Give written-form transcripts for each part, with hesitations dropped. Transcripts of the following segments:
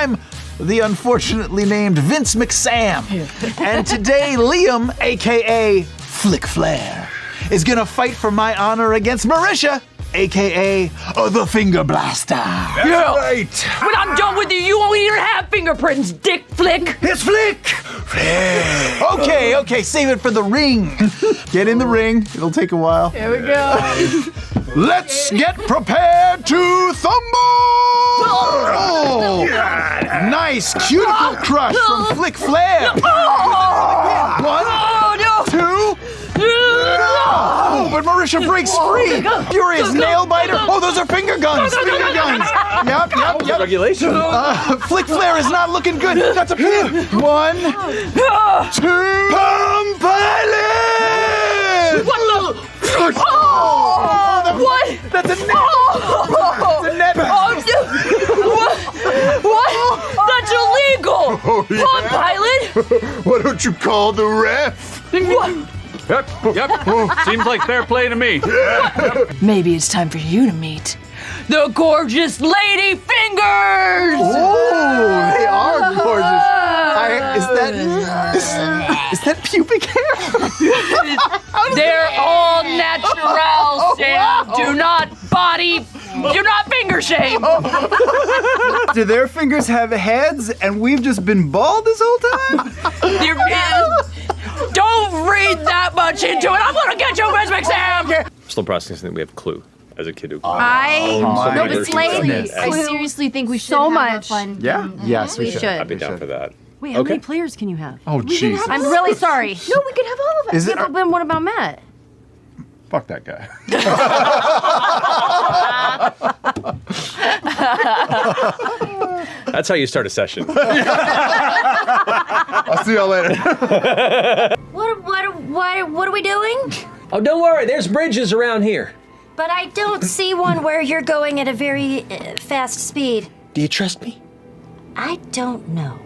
I'm the unfortunately named Vince McSam. And today, Liam, aka Flick Flair, is gonna fight for my honor against Marisha, aka the Finger Blaster. Yeah. Right. When I'm done with you, you won't even have fingerprints, Dick Flick. It's Flick. Okay, save it for the ring. Get in the ring. It'll take a while. Here we go. Let's get prepared to thumble! Oh, nice cuticle crush from Flick Flair. One, two. Oh, but Marisha breaks free. Furious nail biter. Oh, those are finger guns. Finger guns. Yep. Regulation. Flick Flair is not looking good. That's a pin. One, two. Palm Pilot! What the? What? That's a net. That's a net. What? That's illegal. Palm Pilot. Why don't you call the ref? What? Yep. Seems like fair play to me. Maybe it's time for you to meet the gorgeous Lady Fingers. Oh, they are gorgeous. Is that pubic hair? They're all natural, Sam. Do not finger shame. Do their fingers have heads and we've just been bald this whole time? Don't read that much into it. I'm gonna get you, Vince McSam. Still processing that we have Clue as a kid who. No, but Slade, goodness. I seriously think we should So have much. fun. Yeah? Yes, We should. I'd be down for that. Wait, how Okay. many players can you have? Oh, Jesus. I'm really sorry. No, we could have all of us. Is it- Yeah, but then what about Matt? Fuck that guy. That's how you start a session. I'll see y'all later. What are we doing? Oh, don't worry, there's bridges around here. But I don't see one where you're going at a very fast speed. Do you trust me? I don't know.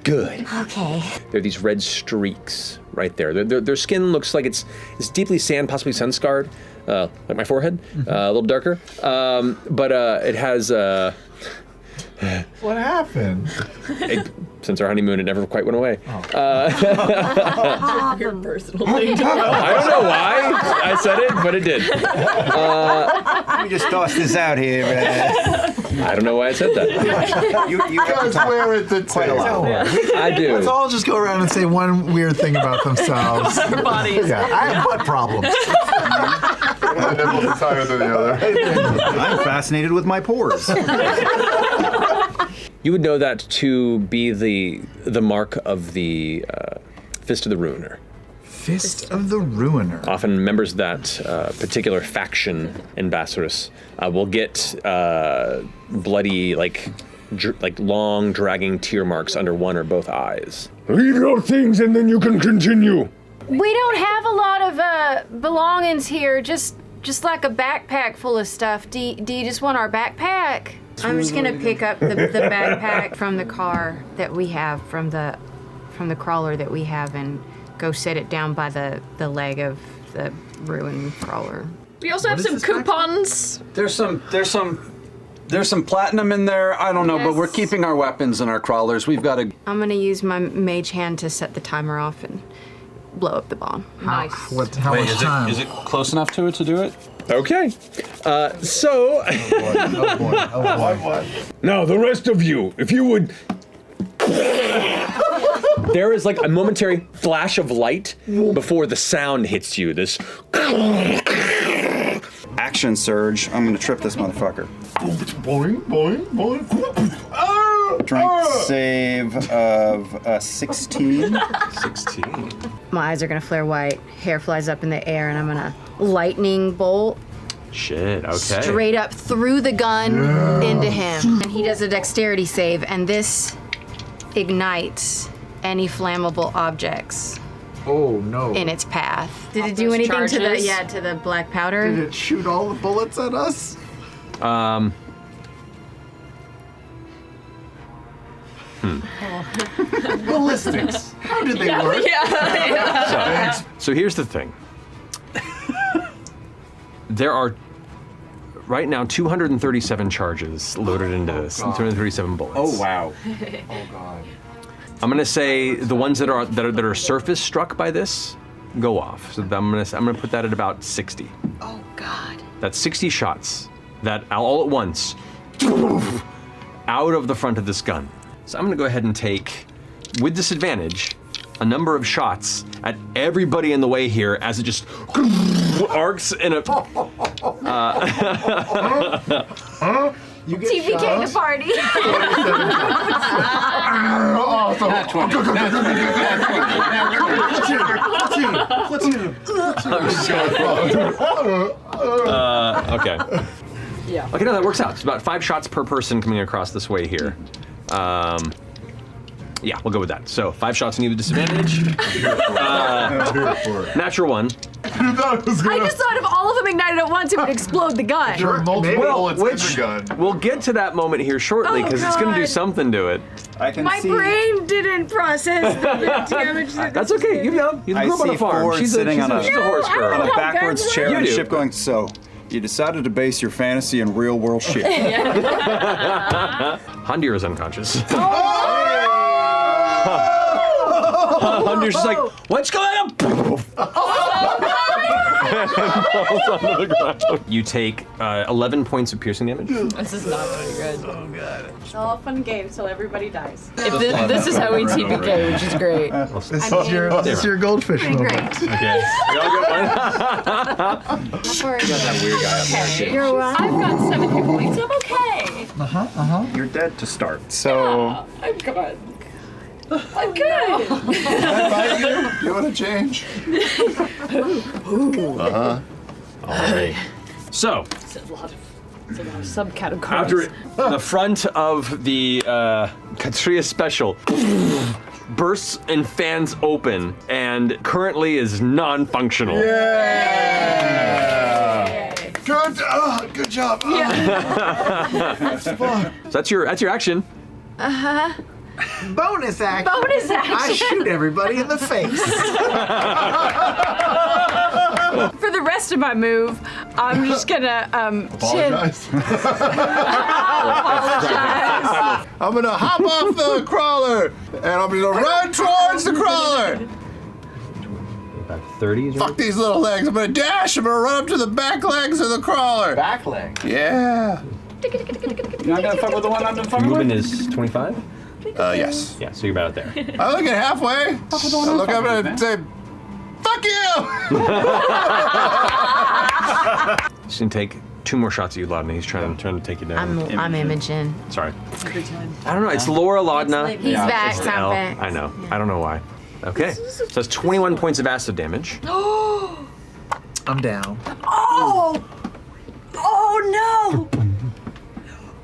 Good. Okay. There are these red streaks right there. Their skin looks like it's deeply sand, possibly sun-scarred, like my forehead, a little darker. But it has... What happened? Since our honeymoon, it never quite went away. Your personal thing. I don't know why I said it, but it did. We just tossed this out here. I don't know why I said that. You guys wear it quite a lot. I do. Let's all just go around and say one weird thing about themselves. Our bodies. Yeah, I have butt problems. One nipple is higher than the other. I'm fascinated with my pores. You would know that to be the mark of the Fist of the Ruiner. Fist of the Ruiner. Often members of that particular faction in Bassaris will get bloody, like long, dragging tear marks under one or both eyes. Leave your things and then you can continue. We don't have a lot of belongings here. Just like a backpack full of stuff. Do you just want our backpack? I'm just gonna pick up the backpack from the car that we have, from the crawler that we have, and go set it down by the leg of the ruin crawler. We also have some coupons. There's some platinum in there. I don't know, but we're keeping our weapons and our crawlers. We've got to. I'm gonna use my mage hand to set the timer off and blow up the bomb. Nice. How much time? Is it close enough to do it? Okay. So. Oh boy. Now, the rest of you, if you would. There is like a momentary flash of light before the sound hits you. This. Action surge. I'm going to trip this motherfucker. Boing, boing, boing. Strength save of 16. 16. My eyes are gonna flare white, hair flies up in the air, and I'm gonna lightning bolt Shit, okay. straight up through the gun into him. And he does a dexterity save, and this ignites any flammable objects Oh no. in its path. Did it do those anything to the charges? to the black powder? Did it shoot all the bullets at us? Ballistics. How did they work? So here's the thing. There are right now 237 charges loaded into this. 237 bullets. Oh wow. I'm gonna say the ones that are surface struck by this go off. So I'm gonna put that at about 60. Oh, God. That's 60 shots that all at once out of the front of this gun. So I'm gonna go ahead and take, with disadvantage, a number of shots at everybody in the way here as it just arcs in a. You get TPK to party. Okay. Yeah. Okay, no, that works out. It's about 5 shots per person coming across this way here. Yeah, we'll go with that. So 5 shots and you with disadvantage. Natural 1. I just thought if all of them ignited at once, it would explode the gun. There are multiple bullets in Which the gun. we'll get to that moment here shortly Oh, because it's going to do God. something to it. I can My see. brain didn't process the damage. That's okay. You know, you I grew up on see a farm. Ford sitting on a horse I don't girl. on a know. backwards chair You on a do. ship going, so you decided to base your fantasy in real world shit. Handir is unconscious. Handir's just like, what's going on? Falls onto the ground. You take 11 points of piercing damage. This is not very good. It's all fun and games till everybody dies. If this is how we TPK, which is great. This is your goldfish moment. Okay. We all get one. That weird guy up there, too. You're welcome. I've got 7 hit points. I'm okay. You're dead to start. So I'm good. I'm good. You want to change? Alright. So, It's a lot of subcategories. after the front of the Katria special bursts and fans open and currently is non-functional. Good job. So that's your action. Bonus action. Bonus action. I shoot everybody in the face. For the rest of my move, I'm just gonna Apologize. apologize. I'm gonna hop off the crawler and I'm gonna run towards the crawler. About 30 is Fuck these little legs. I'm gonna dash. I'm gonna run up to the back legs of the crawler. Back leg. Yeah. You're not gonna fuck with the one I've been fucking Movement with? is 25? Yes. Yeah, so you're about there. I look at halfway. I look up and say, "Fuck you!" He's gonna take 2 more shots at you, Laudna. He's trying to take you down. I'm Imogen. Sorry. I don't know. It's Laura Laudna. He's back. It's I'm L. back. I know. I don't know why. Okay. So that's 21 points of acid damage. I'm down. Oh no!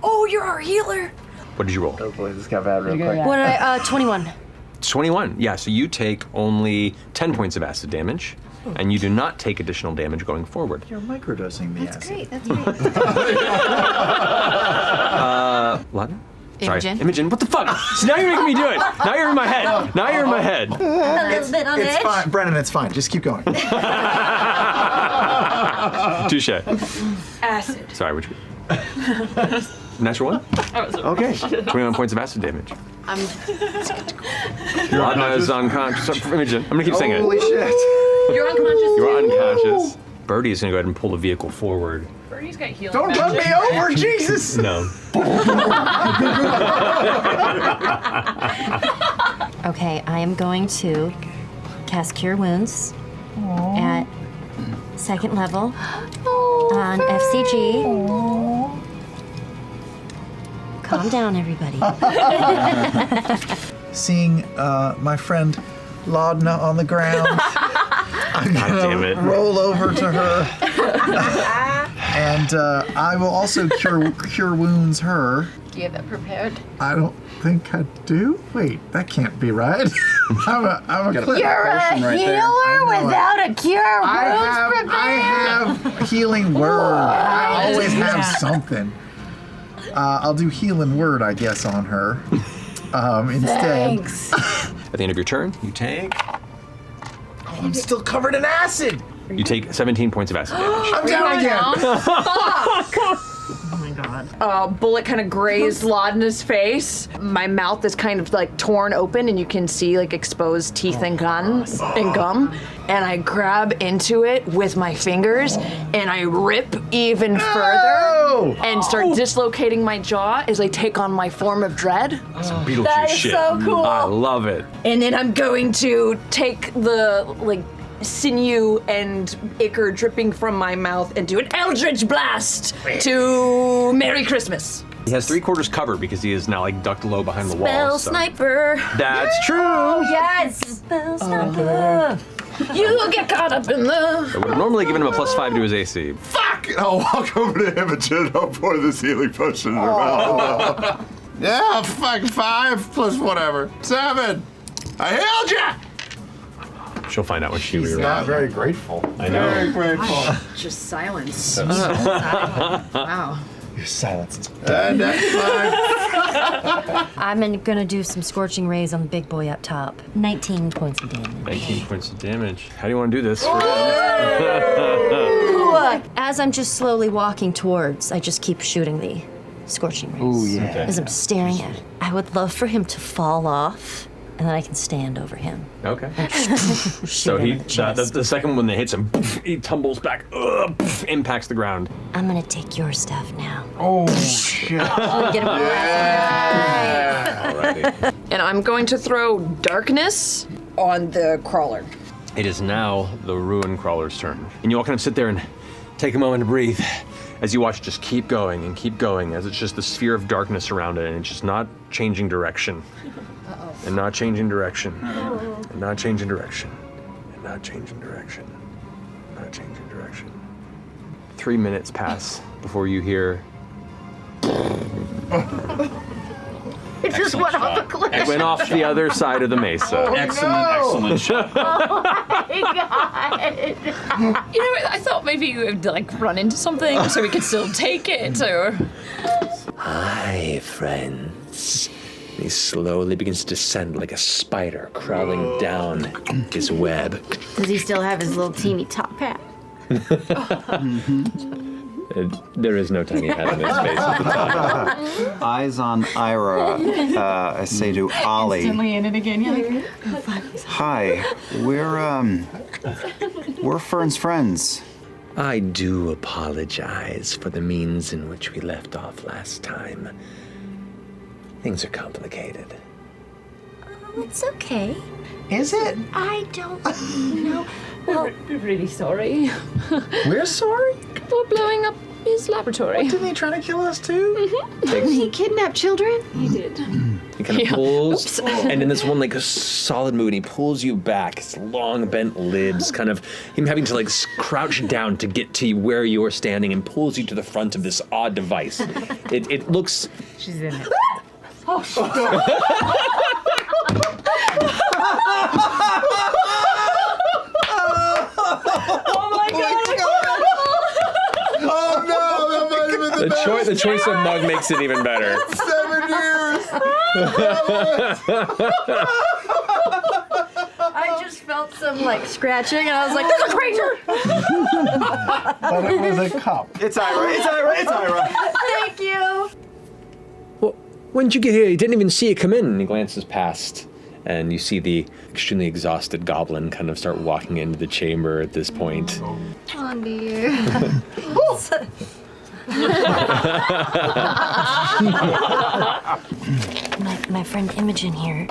Oh, you're our healer. What did you roll? hopefully this got bad real quick. What? 21. 21. Yeah, so you take only 10 points of acid damage, and you do not take additional damage going forward. You're microdosing the That's acid. great. That's great. Laudna? Imogen? Sorry. Imogen, what the fuck? So now you're making me do it. Now you're in my head. Now you're in my head. A little bit on It's edge. fine, Brennan. It's fine. Just keep going. Touche. Acid. Sorry, which Natural 1? Okay. 21 points of acid damage. Laudna is unconscious. Imogen, I'm gonna keep saying it. Holy shit. You're unconscious. You're unconscious. Birdie is gonna go ahead and pull the vehicle forward. Birdie's got healing. Don't run me over, Jesus! No. Okay, I am going to cast Cure Wounds at 2nd level on FCG. Calm down, everybody. Seeing my friend Laudna on the ground, I'm God damn gonna it. roll over to her, and I will also cure wounds her. Do you have that prepared? I don't think I do. Wait, that can't be right. I'm a cleric. You're a healer without a cure wounds prepared. I have healing word. I always have something. I'll do healing word, I guess, on her instead. Thanks. At the end of your turn, you take. I'm still covered in acid. You take 17 points of acid damage. I'm down again. Bullet kind of grazed Laudna's face. My mouth is kind of like torn open, and you can see like exposed teeth and gum. And I grab into it with my fingers, and I rip even further, and start dislocating my jaw as I take on my form of dread. Some Beetlejuice That is shit. so cool. I love it. And then I'm going to take the like sinew and ichor dripping from my mouth and do an Eldritch Blast to Merry Christmas. He has 3/4 cover because he is now like ducked low behind the wall. Spell so- sniper. That's true. Yes. Spell sniper. You get caught up in the... I would have normally given him a +5 to his AC. Fuck! I'll walk over to Imogen. I'll pour this healing potion in her mouth. Yeah, fuck, 5 plus whatever. 7. I healed ya! She'll find out when she She's not very grateful. I know. Very grateful. Just silence. Wow. Your silence is dead. That's 5. I'm gonna do some scorching rays on the big boy up top. 19 points of damage. 19 points of damage. How do you want to do this? As I'm just slowly walking towards, I just keep shooting the scorching rays. Ooh, yeah. As I'm staring at it. I would love for him to fall off, and then I can stand over him. Okay. Shoot So him he, in the chest. the second one that hits him, he tumbles back, impacts the ground. I'm gonna take your stuff now. Oh, shit. Get him Alrighty. And I'm going to throw darkness on the crawler. It is now the Ruin Crawler's turn. And you all kind of sit there and take a moment to breathe as you watch it just keep going and keep going as it's just the sphere of darkness around it and it's just not changing direction. And not changing direction. And not changing direction. And not changing direction. Not changing direction. 3 minutes pass before you hear. It just went off a cliff. It went off the other side of the mesa. Excellent shot. Oh my god. You know, I thought maybe you would like run into something so we could still take it, or... Hi, friends. He slowly begins to descend like a spider crawling down his web. Does he still have his little teeny top hat? There is no tiny head on his face at the time. Eyes on Ira. I say to Ollie. Instantly in it again, you're like... Hi, we're Fearne's friends. I do apologize for the means in which we left off last time. Things are complicated. It's okay. Is it? I don't know. Well, We're really sorry. We're sorry? For blowing up his laboratory. Didn't he try to kill us too? He kidnapped children? He did. He kind of pulls, and in this one like a solid move, and he pulls you back. His long bent lids, kind of him having to like crouch down to get to where you're standing, and pulls you to the front of this odd device. It looks. She's in it. Oh, my god! Oh no, that might have been the best. The choice of mug makes it even better. 7 years. I just felt some like scratching, and I was like, "There's a creature!" But it was a cup. It's Ira. It's Ira. It's Ira. Thank you. Well, when did you get here? You didn't even see you come in. And he glances past, and you see the extremely exhausted goblin kind of start walking into the chamber at this point. Oh dear. My friend Imogen here,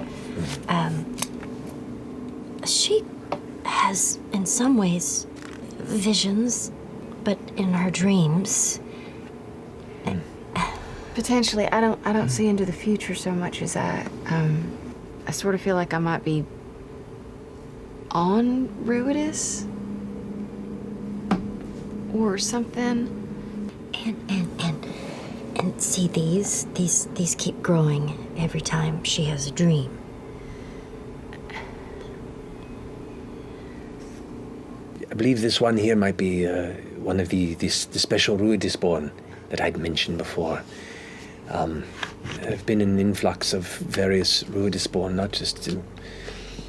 she has, in some ways, visions, but in her dreams. Potentially, I don't see into the future so much as I sort of feel like I might be on Ruidus or something. And see, these keep growing every time she has a dream. I believe this one here might be one of the special Ruidus-Born that I'd mentioned before. There have been an influx of various Ruidus-Born, not just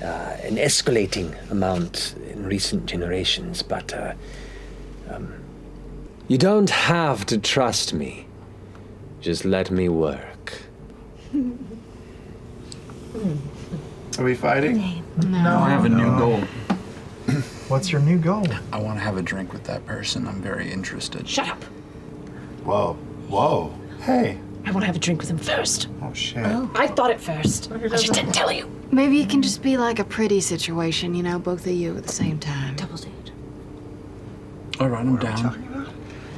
an escalating amount in recent generations, but you don't have to trust me. Just let me work. Are we fighting? No. I have a new goal. What's your new goal? I want to have a drink with that person. I'm very interested. Shut up. Whoa. Whoa. Hey. I want to have a drink with him first. Oh, shit. I thought it first. I just didn't tell you. Maybe it can just be like a pretty situation, you know, both of you at the same time. Double date. All right, I'm down.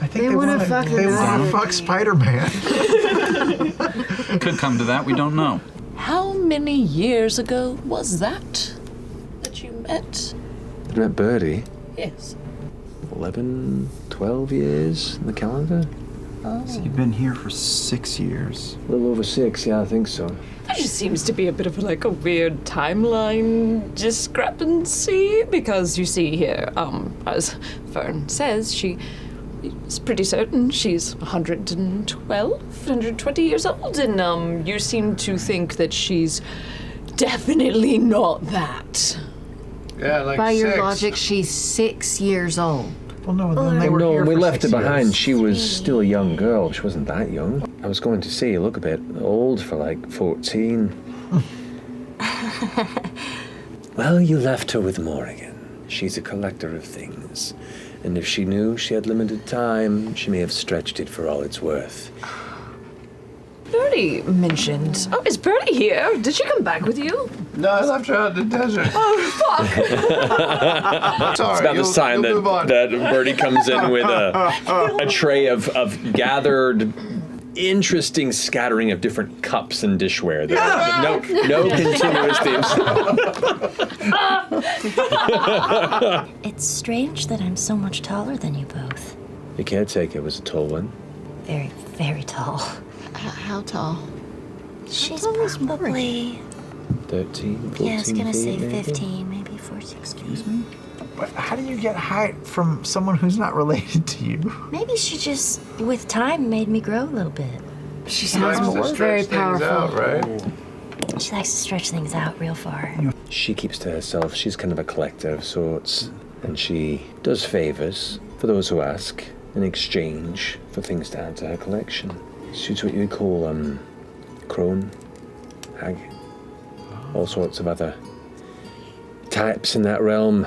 I think They wanna fuck They the want to baby. fuck Spider-Man. Could come to that. We don't know. How many years ago was that you met? I met Birdie. Yes. 11, 12 years in the calendar? So you've been here for 6 years. A little over 6, yeah, I think so. That just seems to be a bit of like a weird timeline discrepancy because you see here, as Fearne says, she is pretty certain she's 120 years old, and you seem to think that she's definitely not that. Yeah, like By your 6. logic, she's 6 years old. Well, no, then they were No, here when we for left her 6 behind, years. she was still a young girl. She wasn't that young. I was going to say, you look a bit old for like 14. Well, you left her with Mulligan. She's a collector of things. And if she knew she had limited time, she may have stretched it for all it's worth. Birdie mentioned. Oh, is Birdie here? Did she come back with you? No, I left her out in the desert. Oh, fuck. Sorry, It's about the sign you'll move on. that Birdie comes in with a tray of gathered, interesting scattering of different cups and dishware. No continuous themes. It's strange that I'm so much taller than you both. The caretaker was a tall one. Very, very tall. How tall? She's probably, 13, 14 yeah, I was gonna say feet, maybe? 15, maybe 14. Excuse me? But how do you get height from someone who's not related to you? Maybe she just, with time, made me grow a little bit. She Likes sounds to stretch very things powerful. out, right? She likes to stretch things out real far. She keeps to herself. She's kind of a collector of sorts. And she does favors for those who ask in exchange for things to add to her collection. She's what you would call, crone, hag, all sorts of other types in that realm.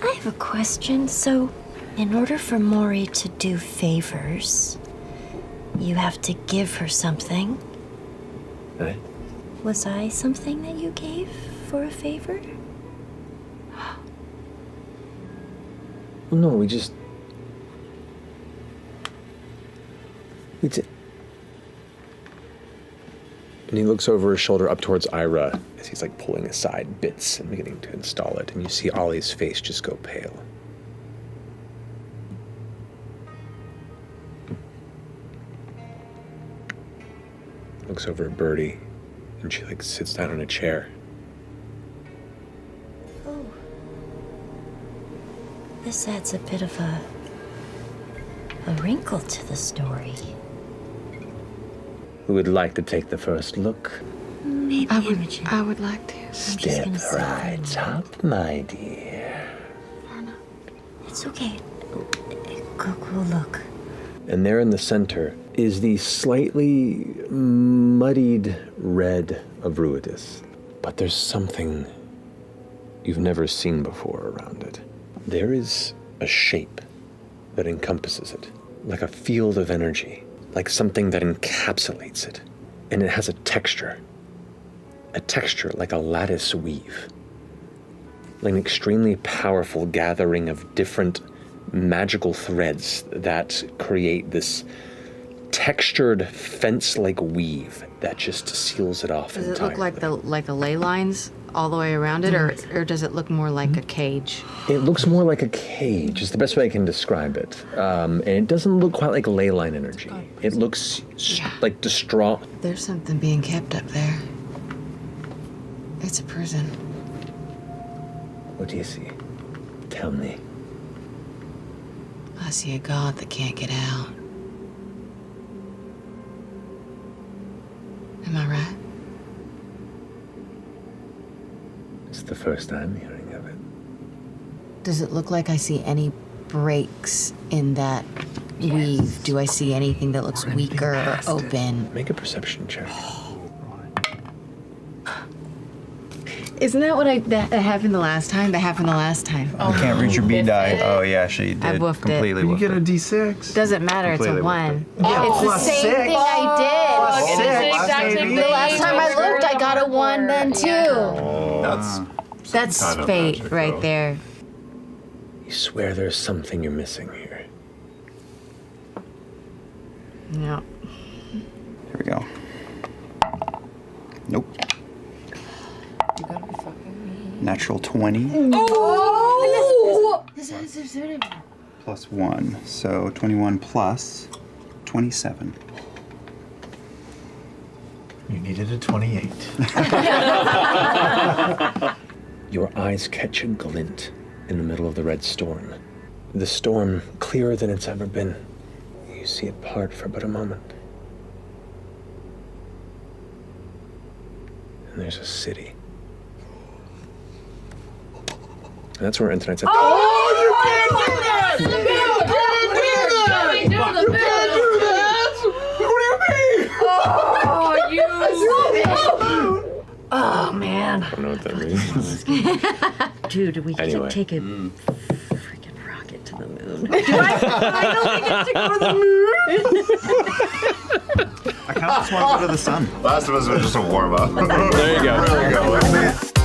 I have a question. So, in order for Maury to do favors, you have to give her something. Right? Was I something that you gave for a favor? Well, no, we did. And he looks over his shoulder up towards Ira as he's like pulling aside bits and beginning to install it. And you see Ollie's face just go pale. Looks over at Birdie and she like sits down in a chair. Oh. This adds a bit of a wrinkle to the story. Who would like to take the first look? Maybe Imogen. I would like to. Step gonna sit right up, my dear. It's okay. Go look. And there in the center is the slightly muddied red of Ruidus. But there's something you've never seen before around it. There is a shape that encompasses it, like a field of energy, like something that encapsulates it. And it has a texture like a lattice weave, like an extremely powerful gathering of different magical threads that create this textured fence-like weave that just seals it off Does entirely. it look like the ley lines all the way around it, or does it look more like a cage? It looks more like a cage, is the best way I can describe it. And it doesn't look quite like ley line energy. It looks like distraught. There's something being kept up there. It's a prison. What do you see? Tell me. I see a god that can't get out. Am I right? It's the first I'm hearing of it. Does it look like I see any breaks in that weave? Do I see anything that looks weaker or open? Make a perception check. Isn't that what that happened the last time? That happened the last time. You can't reach your bead die. Oh yeah, she did. I woofed it. Completely You woofed get it. a D6. Doesn't matter, it's a Completely 1. Yeah, It's the plus same 6. thing I did. Plus It is 6, the exact same thing. The last time I looked, I got a 1 then too. That's kind of fate magic, right though. there. You swear there's something you're missing here. Yeah. Here we go. Nope. You gotta be fucking me. Natural 20 Oh! plus 1. So 21 plus 27. You needed a 28. Your eyes catch a glint in the middle of the red storm. The storm, clearer than it's ever been. You see it part for but a moment. And there's a city. And that's where we're in tonight's episode. You can't do that! You can't do that! What do you mean? Oh, man. I don't know what that means. Dude, we Anyway. can take a freaking rocket to the moon. Do I finally get to go to the moon? I kind of just want to go to the sun. Last of Us was just a warm up. There you go. There you go.